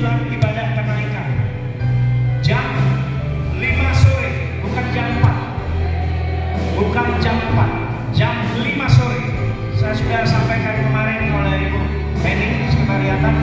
menjelang ibadah kenaikan. Jam 5 sore, bukan jam 4. Bukan jam 4, jam 5 sore. Saya sudah sampaikan kemarin oleh Ibu Penny, sekretariatan.